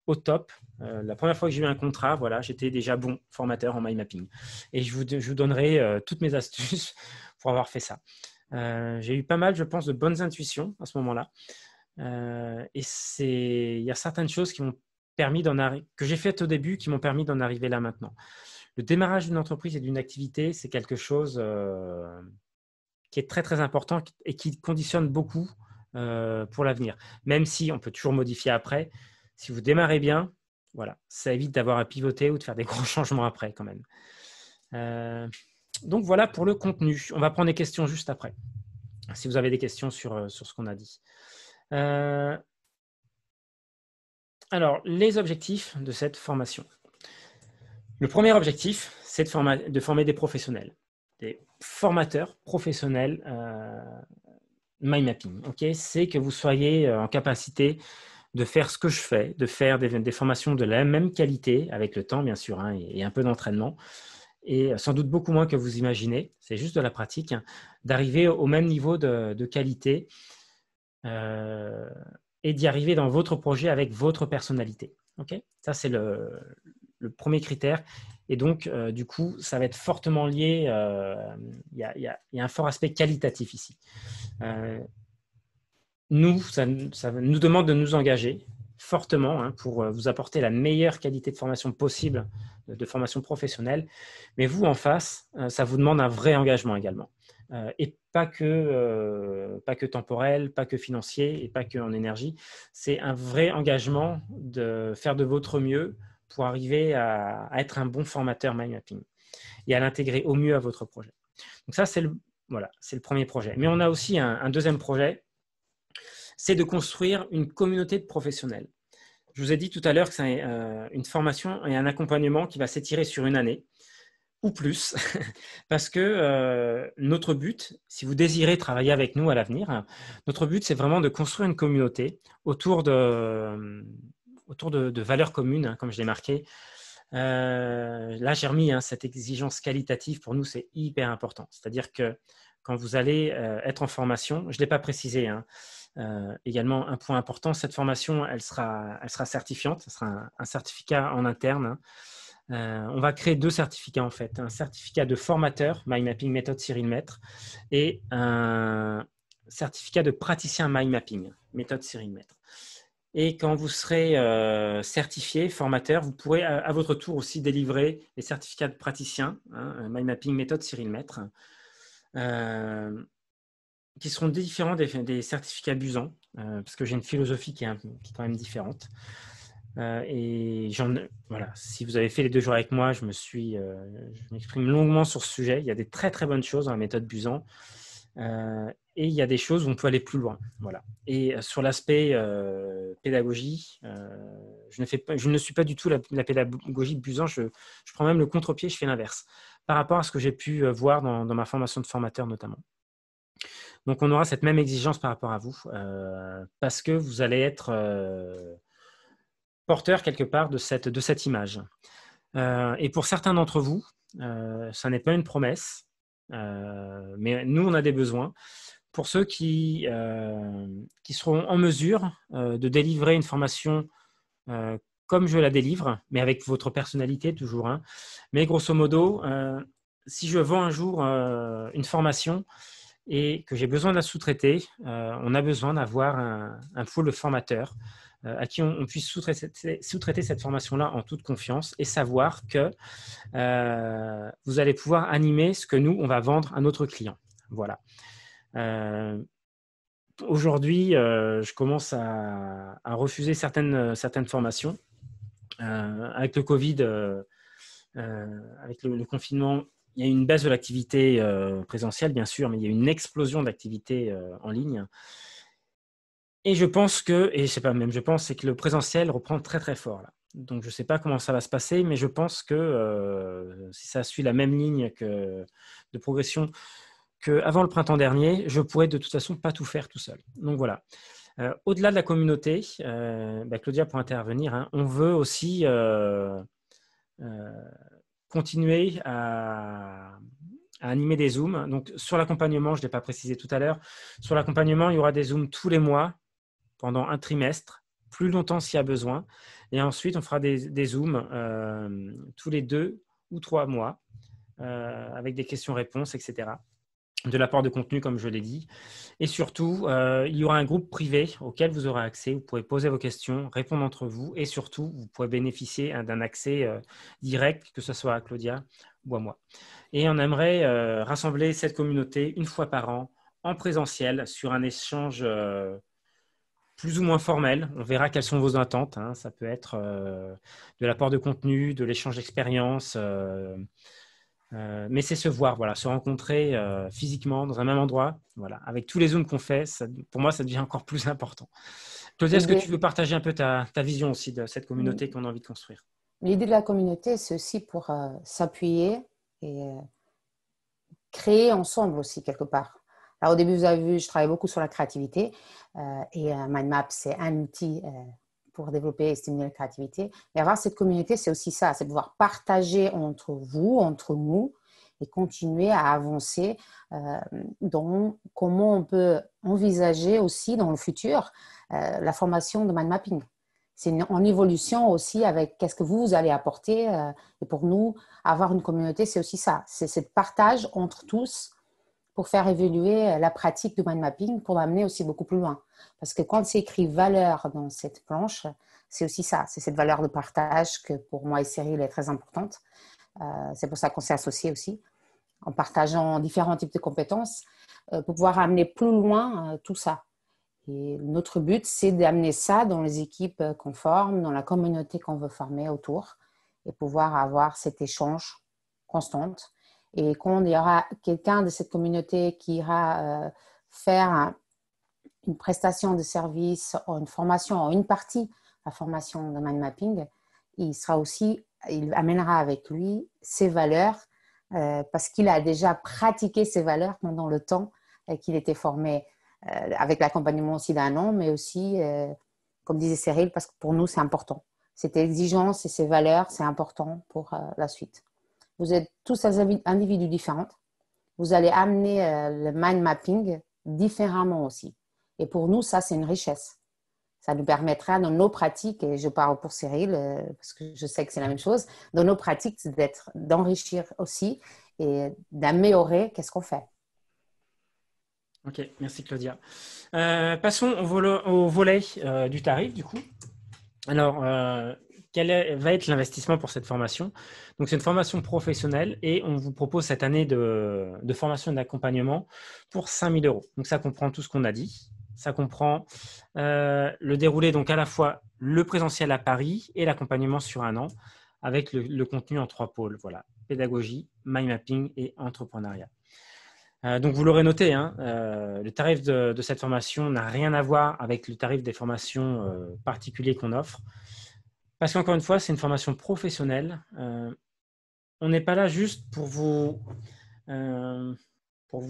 au top. La première fois que j'ai eu un contrat, voilà, j'étais déjà bon formateur en mind mapping. Et je vous donnerai toutes mes astuces pour avoir fait ça. J'ai eu pas mal, je pense, de bonnes intuitions à ce moment-là. Et il y a certaines choses qui m'ont permis que j'ai faites au début qui m'ont permis d'en arriver là maintenant. Le démarrage d'une entreprise et d'une activité, c'est quelque chose qui est très, très important et qui conditionne beaucoup pour l'avenir. Même si on peut toujours modifier après, si vous démarrez bien, voilà, ça évite d'avoir à pivoter ou de faire des gros changements après quand même. Donc voilà pour le contenu. On va prendre des questions juste après, si vous avez des questions sur ce qu'on a dit. Alors, les objectifs de cette formation. Le premier objectif, c'est de former des professionnels, des formateurs professionnels mind mapping. Okay, c'est que vous soyez en capacité de faire ce que je fais, de faire des formations de la même qualité, avec le temps bien sûr, et un peu d'entraînement, et sans doute beaucoup moins que vous imaginez, c'est juste de la pratique, d'arriver au même niveau de qualité et d'y arriver dans votre projet avec votre personnalité. Okay, ça, c'est le premier critère. Et donc, du coup, ça va être fortement lié. Il y a un fort aspect qualitatif ici. Ça nous demande de nous engager fortement pour vous apporter la meilleure qualité de formation possible, de formation professionnelle. Mais vous, en face, ça vous demande un vrai engagement également. Et pas que temporel, pas que financier et pas que en énergie. C'est un vrai engagement de faire de votre mieux pour arriver à être un bon formateur mind mapping et à l'intégrer au mieux à votre projet. Donc ça, c'est le premier projet. Mais on a aussi un deuxième projet, c'est de construire une communauté de professionnels. Je vous ai dit tout à l'heure que c'est une formation et un accompagnement qui va s'étirer sur une année ou plus, parce que notre but, si vous désirez travailler avec nous à l'avenir, notre but, c'est vraiment de construire une communauté autour de valeurs communes, comme je l'ai marqué. Là, j'ai remis cette exigence qualitative, pour nous, c'est hyper important. C'est-à-dire que quand vous allez être en formation, je ne l'ai pas précisé, hein, également un point important, cette formation, elle sera certifiante, ce sera un certificat en interne, hein. On va créer 2 certificats en fait, un certificat de formateur, Mind Mapping méthode Cyril Maître, et un certificat de praticien Mind Mapping, méthode Cyril Maître. Et quand vous serez certifié, formateur, vous pourrez à votre tour aussi délivrer les certificats de praticien, hein, Mind Mapping méthode Cyril Maître, qui seront différents des certificats Busan, parce que j'ai une philosophie qui est quand même différente. Et voilà, si vous avez fait les 2 jours avec moi, je m'exprime longuement sur ce sujet. Il y a des très très bonnes choses dans la méthode Busan, et il y a des choses où on peut aller plus loin. Voilà. Et sur l'aspect pédagogie, je ne suis pas du tout la pédagogie de Busan. Je prends même le contre-pied, je fais l'inverse par rapport à ce que j'ai pu voir dans ma formation de formateur notamment. Donc on aura cette même exigence par rapport à vous, parce que vous allez être porteur quelque part de cette image. Et pour certains d'entre vous, ça n'est pas une promesse, mais nous, on a des besoins. Pour ceux qui seront en mesure de délivrer une formation comme je la délivre, mais avec votre personnalité toujours, hein. Mais grosso modo, si je vends un jour une formation et que j'ai besoin de la sous-traiter, on a besoin d'avoir un pool de formateurs à qui on puisse sous-traiter cette formation-là en toute confiance et savoir que vous allez pouvoir animer ce que nous, on va vendre à notre client. Voilà. Aujourd'hui, je commence à refuser certaines formations. Avec le Covid, avec le confinement, il y a eu une baisse de l'activité présentielle, bien sûr, mais il y a eu une explosion d'activité en ligne. Et je pense que, et c'est pas même je pense, c'est que le présentiel reprend très très fort là. Donc je ne sais pas comment ça va se passer, mais je pense que si ça suit la même ligne de progression qu'avant le printemps dernier, je pourrais de toute façon pas tout faire tout seul. Donc voilà. Au-delà de la communauté, Claudia pour intervenir, hein, on veut aussi continuer à animer des Zooms. Donc sur l'accompagnement, je ne l'ai pas précisé tout à l'heure, sur l'accompagnement, il y aura des Zooms tous les mois pendant un trimestre, plus longtemps s'il y a besoin. Et ensuite, on fera des Zooms tous les 2 ou 3 mois avec des questions-réponses, etc. De l'apport de contenu, comme je l'ai dit. Et surtout, il y aura un groupe privé auquel vous aurez accès. Vous pourrez poser vos questions, répondre entre vous. Et surtout, vous pourrez bénéficier d'un accès direct, que ce soit à Claudia ou à moi. Et on aimerait rassembler cette communauté une fois par an en présentiel sur un échange plus ou moins formel. On verra quelles sont vos attentes, hein. Ça peut être de l'apport de contenu, de l'échange d'expérience, mais c'est se voir, voilà, se rencontrer physiquement dans un même endroit, voilà. Avec tous les zooms qu'on fait, pour moi, ça devient encore plus important. Claudia, est-ce que tu veux partager un peu ta vision aussi de cette communauté qu'on a envie de construire? L'idée de la communauté, c'est aussi pour s'appuyer et créer ensemble aussi quelque part. Alors, au début, vous avez vu, je travaille beaucoup sur la créativité et MindMap, c'est un outil pour développer et stimuler la créativité. Mais avoir cette communauté, c'est aussi ça, c'est pouvoir partager entre vous, entre nous et continuer à avancer dans comment on peut envisager aussi dans le futur la formation de mind mapping. C'est en évolution aussi avec qu'est-ce que vous allez apporter. Et pour nous, avoir une communauté, c'est aussi ça. C'est ce partage entre tous pour faire évoluer la pratique du mind mapping, pour l'amener aussi beaucoup plus loin. Parce que quand c'est écrit valeur dans cette planche, c'est aussi ça. C'est cette valeur de partage que pour moi et Cyril est très importante. C'est pour ça qu'on s'est associés aussi, en partageant différents types de compétences, pour pouvoir amener plus loin tout ça. Et notre but, c'est d'amener ça dans les équipes qu'on forme, dans la communauté qu'on veut former autour, et pouvoir avoir cet échange constant. Et quand il y aura quelqu'un de cette communauté qui ira faire une prestation de service, ou une formation, ou une partie de la formation de mind mapping, il amènera avec lui ses valeurs parce qu'il a déjà pratiqué ses valeurs pendant le temps qu'il était formé avec l'accompagnement aussi d'un an, mais aussi, comme disait Cyril, parce que pour nous, c'est important. Cette exigence et ces valeurs, c'est important pour la suite. Vous êtes tous des individus différents. vous allez amener le mind mapping différemment aussi. Et pour nous, ça, c'est une richesse. Ça nous permettra dans nos pratiques, et je parle pour Cyril, parce que je sais que c'est la même chose, dans nos pratiques, c'est d'enrichir aussi et d'améliorer qu'est-ce qu'on fait. Ok, merci Claudia. Passons au volet du tarif, du coup. Alors, va être l'investissement pour cette formation? Donc, c'est une formation professionnelle et on vous propose cette année de formation et d'accompagnement pour 5 000 euros. Donc, ça comprend tout ce qu'on a dit. Ça comprend le déroulé, donc à la fois le présentiel à Paris et l'accompagnement sur un an avec le contenu en 3 pôles. Voilà, pédagogie, mind mapping et entrepreneuriat. Donc, vous l'aurez noté, hein, le tarif de cette formation n'a rien à voir avec le tarif des formations particuliers qu'on offre. Parce qu'encore une fois, c'est une formation professionnelle. On n'est pas là juste pour vous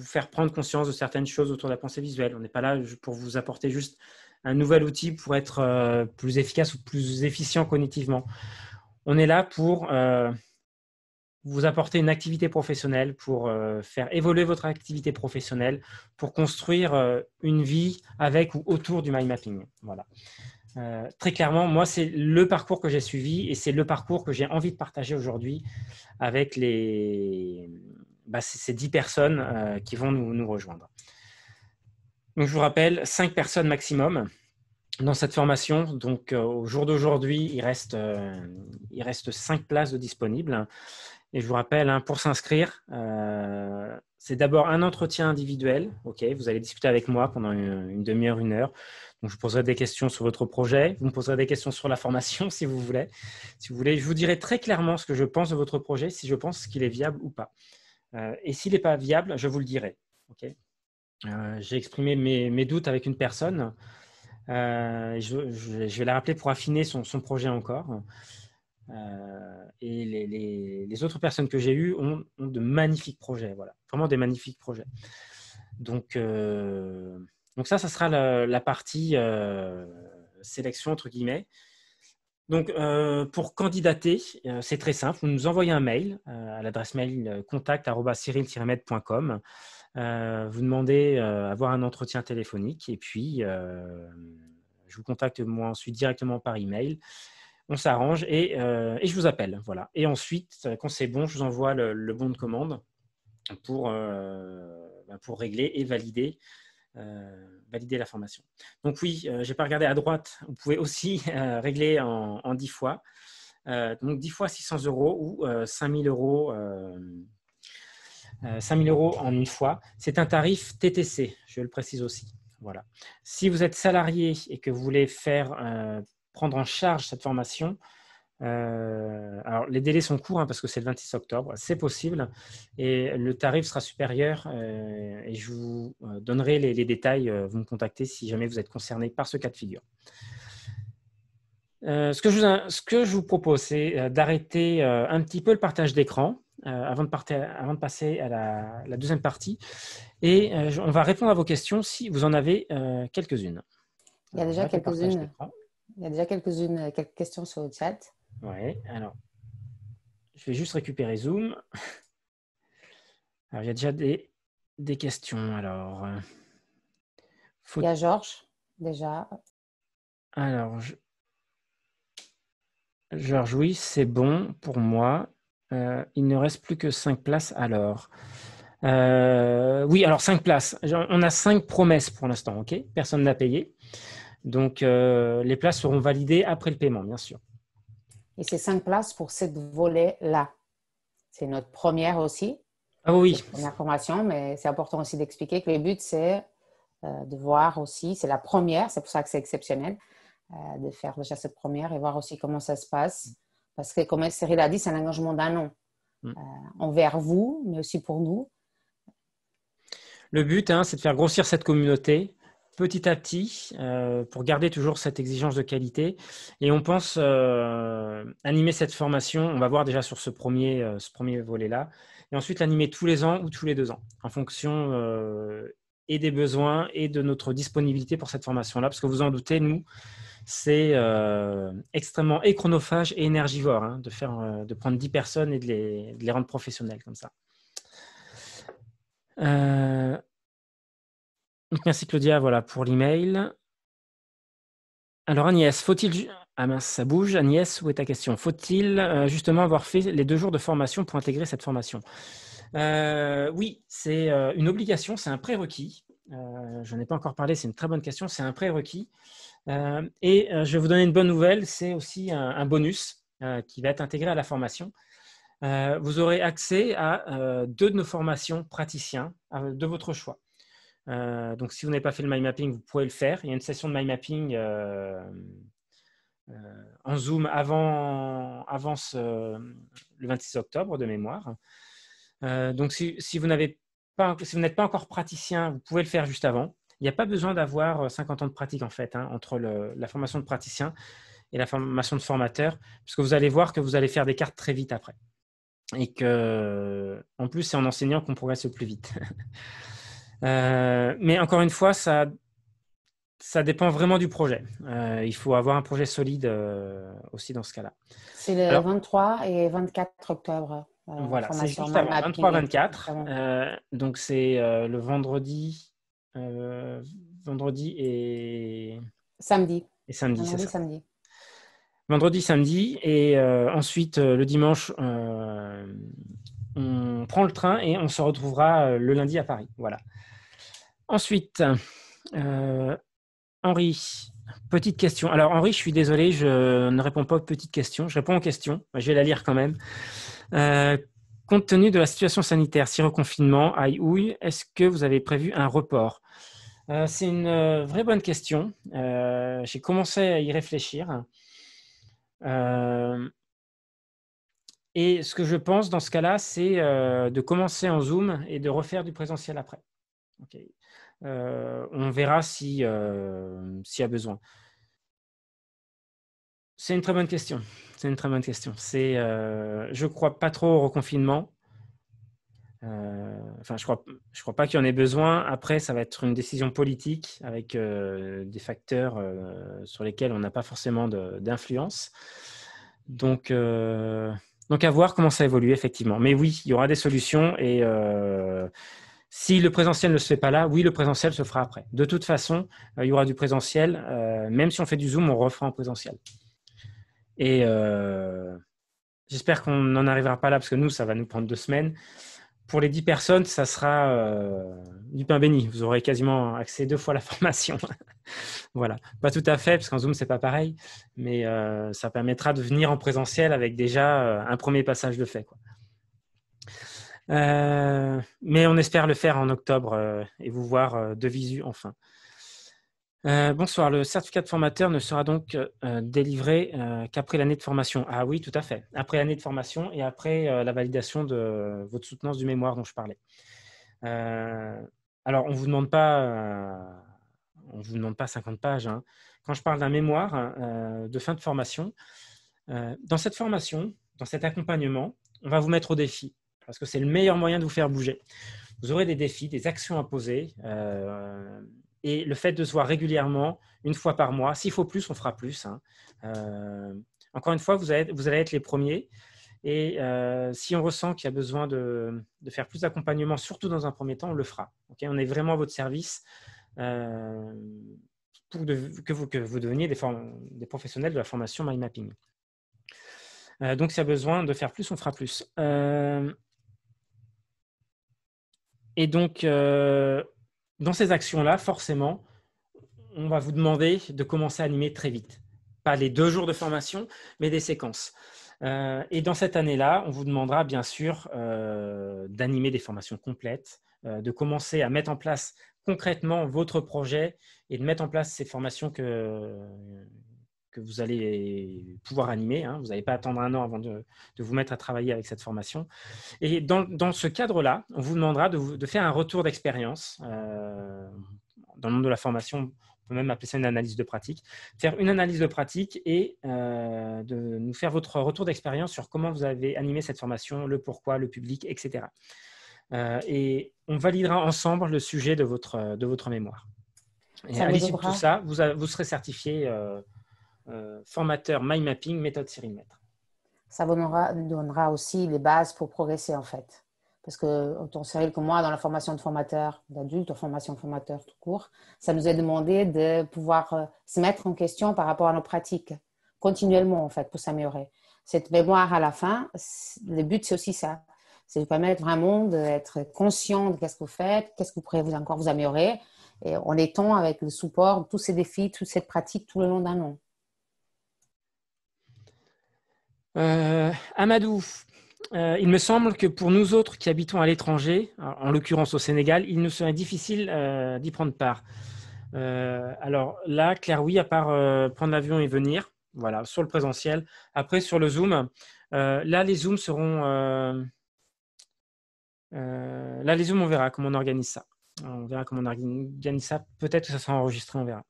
faire prendre conscience de certaines choses autour de la pensée visuelle. On n'est pas là pour vous apporter juste un nouvel outil pour être plus efficace ou plus efficient cognitivement. On est là pour vous apporter une activité professionnelle, pour faire évoluer votre activité professionnelle, pour construire une vie avec ou autour du mind mapping. Voilà. Très clairement, moi, c'est le parcours que j'ai suivi et c'est le parcours que j'ai envie de partager aujourd'hui avec ces 10 personnes qui vont nous rejoindre. Donc, je vous rappelle, 5 personnes maximum dans cette formation. Donc, au jour d'aujourd'hui, il reste 5 places de disponibles. Et je vous rappelle, hein, pour s'inscrire, c'est d'abord un entretien individuel. Ok, vous allez discuter avec moi pendant une demi-heure, 1 heure. Donc, je vous poserai des questions sur votre projet. Vous me poserez des questions sur la formation, si vous voulez. Si vous voulez, je vous dirai très clairement ce que je pense de votre projet, si je pense qu'il est viable ou pas. Et s'il n'est pas viable, je vous le dirai. Okay, j'ai exprimé mes doutes avec une personne. Je vais la rappeler pour affiner son projet encore. Et les autres personnes que j'ai eues ont de magnifiques projets, voilà, vraiment des magnifiques projets. Donc ça sera la partie sélection entre guillemets. Donc pour candidater, c'est très simple. Vous nous envoyez un mail à l'adresse mail contact@cyril-med.com. Vous demandez à avoir un entretien téléphonique et puis je vous contacte moi ensuite directement par email. On s'arrange et je vous appelle. Voilà. Et ensuite, quand c'est bon, je vous envoie le bon de commande pour régler et valider la formation. Donc oui, je n'ai pas regardé à droite. Vous pouvez aussi régler en 10 fois. Donc 10 fois 600 euros ou 5 000 euros. 5 000 euros en une fois. C'est un tarif TTC, je le précise aussi. Voilà. Si vous êtes salarié et que vous voulez prendre en charge cette formation, alors les délais sont courts hein, parce que c'est le 26 octobre, c'est possible et le tarif sera supérieur et je vous donnerai les détails, vous me contactez si jamais vous êtes concerné par ce cas de figure. Ce que je vous propose, c'est d'arrêter un petit peu le partage d'écran avant de passer à la deuxième partie et on va répondre à vos questions si vous en avez quelques-unes. Il y a déjà quelques-unes. Il y a déjà quelques questions sur le chat. Oui, alors, je vais juste récupérer Zoom. Alors, il y a déjà des questions. Alors, il y a Georges, déjà. Alors, Georges, oui, c'est bon pour moi. Il ne reste plus que 5 places alors. Oui, alors 5 places. On a 5 promesses pour l'instant, ok? Personne n'a payé. Donc, les places seront validées après le paiement, bien sûr. Et c'est 5 places pour cette volet-là. C'est notre première aussi. Ah oui. C'est la première formation, mais c'est important aussi d'expliquer que le but, c'est de voir aussi, c'est la première, c'est pour ça que c'est exceptionnel, de faire déjà cette première et voir aussi comment ça se passe. Parce que, comme Cyril a dit, c'est un engagement d'un an envers vous, mais aussi pour nous. Le but, hein, c'est de faire grossir cette communauté petit à petit pour garder toujours cette exigence de qualité. Et on pense animer cette formation, on va voir déjà sur ce premier volet-là, et ensuite l'animer tous les ans ou tous les 2 ans, en fonction et des besoins et de notre disponibilité pour cette formation-là. Parce que vous en doutez, nous, c'est extrêmement chronophage et énergivore hein, de prendre 10 personnes et de les rendre professionnels comme ça. Donc, merci Claudia, voilà, pour l'email. Alors Agnès, faut-il... Ah mince, ça bouge. Agnès, où est ta question? Faut-il justement avoir fait les 2 jours de formation pour intégrer cette formation? Oui, c'est une obligation, c'est un prérequis. Je n'en ai pas encore parlé, c'est une très bonne question. C'est un prérequis. Je vais vous donner une bonne nouvelle, c'est aussi un bonus qui va être intégré à la formation. Vous aurez accès à 2 de nos formations praticiens de votre choix. Donc, si vous n'avez pas fait le mind mapping, vous pouvez le faire. Il y a une session de mind mapping en Zoom avant le 26 octobre de mémoire. Donc, si vous n'êtes pas encore praticien, vous pouvez le faire juste avant. Il n'y a pas besoin d'avoir 50 ans de pratique en fait, entre la formation de praticien et la formation de formateur, puisque vous allez voir que vous allez faire des cartes très vite après. Et que, en plus, c'est en enseignant qu'on progresse le plus vite. Mais encore une fois, ça dépend vraiment du projet. Il faut avoir un projet solide aussi dans ce cas-là. C'est le Alors, 23 et 24 octobre, voilà, c'est formation juste mind avant, mapping. 23-24. Donc, c'est le vendredi Samedi. et samedi, c'est Vendredi, ça. samedi. Vendredi, samedi, et ensuite, le dimanche, on prend le train et on se retrouvera le lundi à Paris. Voilà. Ensuite, Henri, petite question. Alors, Henri, je suis désolé, je ne réponds pas aux petites questions. Je réponds aux questions. Je vais la lire quand même. Compte tenu de la situation sanitaire, si reconfinement, aïe ouille, est-ce que vous avez prévu un report? C'est une vraie bonne question. J'ai commencé à y réfléchir. Et ce que je pense dans ce cas-là, c'est de commencer en Zoom et de refaire du présentiel après. Okay. On verra s'il y a besoin. C'est une très bonne question. C'est une très bonne question. Je ne crois pas trop au reconfinement. Enfin, je crois pas qu'il y en ait besoin. Après, ça va être une décision politique avec des facteurs sur lesquels on n'a pas forcément d'influence. Donc, à voir comment ça évolue, effectivement. Mais oui, il y aura des solutions. Et si le présentiel ne se fait pas là, oui, le présentiel se fera après. De toute façon, il y aura du présentiel. Même si on fait du Zoom, on refera en présentiel. Et j'espère qu'on n'en arrivera pas là, parce que nous, ça va nous prendre 2 semaines. Pour les 10 personnes, ça sera du pain béni. Vous aurez quasiment accès 2 fois la formation. Voilà. Pas tout à fait, parce qu'en Zoom, c'est pas pareil. Mais ça permettra de venir en présentiel avec déjà un premier passage de fait, quoi. Mais on espère le faire en octobre et vous voir de visu enfin. Bonsoir, le certificat de formateur ne sera donc délivré qu'après l'année de formation. Ah oui, tout à fait. Après l'année de formation et après la validation de votre soutenance du mémoire dont je parlais. Alors, on ne vous demande pas 50 pages. Hein. Quand je parle d'un mémoire de fin de formation, dans cette formation, dans cet accompagnement, on va vous mettre au défi parce que c'est le meilleur moyen de vous faire bouger. Vous aurez des défis, des actions à poser. Et le fait de se voir régulièrement, une fois par mois, s'il faut plus, on fera plus. Hein. Encore une fois, vous allez être les premiers. Et si on ressent qu'il y a besoin de faire plus d'accompagnement, surtout dans un premier temps, on le fera. Okay, on est vraiment à votre service pour que vous deveniez des professionnels de la formation mind mapping. Donc, s'il y a besoin de faire plus, on fera plus. Et donc, dans ces actions-là, forcément, on va vous demander de commencer à animer très vite. Pas les 2 jours de formation, mais des séquences. Et dans cette année-là, on vous demandera bien sûr d'animer des formations complètes, de commencer à mettre en place concrètement votre projet et de mettre en place ces formations que vous allez pouvoir animer. Hein. Vous n'allez pas attendre 1 an avant de vous mettre à travailler avec cette formation. Et dans ce cadre-là, on vous demandera de faire un retour d'expérience. Dans le monde de la formation, on peut même appeler ça une analyse de pratique. Faire une analyse de pratique et de nous faire votre retour d'expérience sur comment vous avez animé cette formation, le pourquoi, le public, etc. Et on validera ensemble le sujet de votre mémoire. Et à l'issue de tout ça, vous serez certifié formateur mind mapping méthode Cyril Maître. Ça vous donnera aussi les bases pour progresser en fait. parce que autant Cyril que moi, dans la formation de formateur d'adultes, ou formation de formateur tout court, ça nous est demandé de pouvoir se mettre en question par rapport à nos pratiques, continuellement en fait, pour s'améliorer. Cette mémoire à la fin, le but c'est aussi ça, c'est de permettre vraiment d'être conscient de qu'est-ce que vous faites, qu'est-ce que vous pourrez encore vous améliorer, et en étant avec le support de tous ces défis, toute cette pratique tout le long d'un an. Amadou, il me semble que pour nous autres qui habitons à l'étranger, en l'occurrence au Sénégal, il nous serait difficile d'y prendre part. Alors là, Claire, oui, à part prendre l'avion et venir, voilà, sur le présentiel. Après, sur le Zoom, là, les Zooms seront... là, les Zooms, on verra comment on organise ça. On verra comment on organise ça. Peut-être que ça sera enregistré, on verra.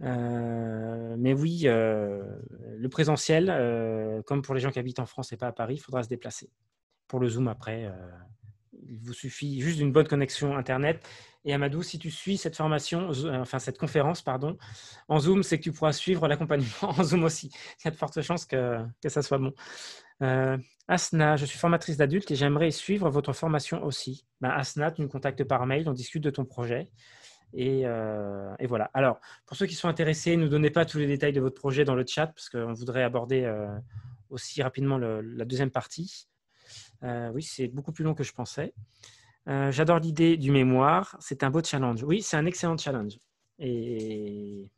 Mais oui, le présentiel, comme pour les gens qui habitent en France et pas à Paris, il faudra se déplacer. Pour le Zoom, après, il vous suffit juste d'une bonne connexion Internet. Et Amadou, si tu suis cette formation, enfin cette conférence, pardon, en Zoom, c'est que tu pourras suivre l'accompagnement en Zoom aussi. Il y a de fortes chances que ça soit bon. Asna, je suis formatrice d'adultes et j'aimerais suivre votre formation aussi. Ben, Asna, tu nous contactes par mail, on discute de ton projet. Et voilà. Alors, pour ceux qui sont intéressés, ne donnez pas tous les détails de votre projet dans le chat parce qu'on voudrait aborder aussi rapidement la deuxième partie. Oui, c'est beaucoup plus long que je pensais. J'adore l'idée du mémoire. C'est un beau challenge. Oui, c'est un excellent challenge. Et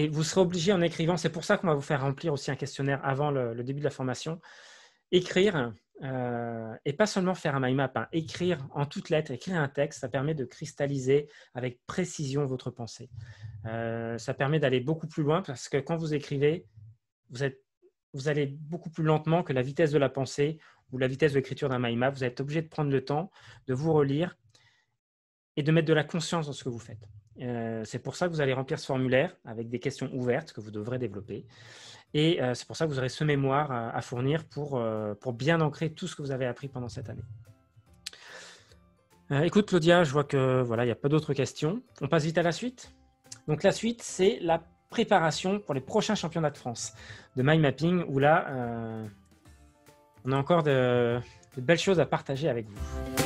vous serez obligé en écrivant, c'est pour ça qu'on va vous faire remplir aussi un questionnaire avant le début de la formation. Écrire, et pas seulement faire un mind map, hein. Écrire en toutes lettres, écrire un texte, ça permet de cristalliser avec précision votre pensée. Ça permet d'aller beaucoup plus loin parce que quand vous écrivez, vous allez beaucoup plus lentement que la vitesse de la pensée ou la vitesse de l'écriture d'un mind map. Vous êtes obligé de prendre le temps de vous relire et de mettre de la conscience dans ce que vous faites. C'est pour ça que vous allez remplir ce formulaire avec des questions ouvertes que vous devrez développer. Et c'est pour ça que vous aurez ce mémoire à fournir pour bien ancrer tout ce que vous avez appris pendant cette année. Écoute, Claudia, je vois que voilà, il n'y a pas d'autres questions. On passe vite à la suite. Donc la suite, c'est la préparation pour les prochains championnats de France de mind mapping, où là, on a encore de belles choses à partager avec vous.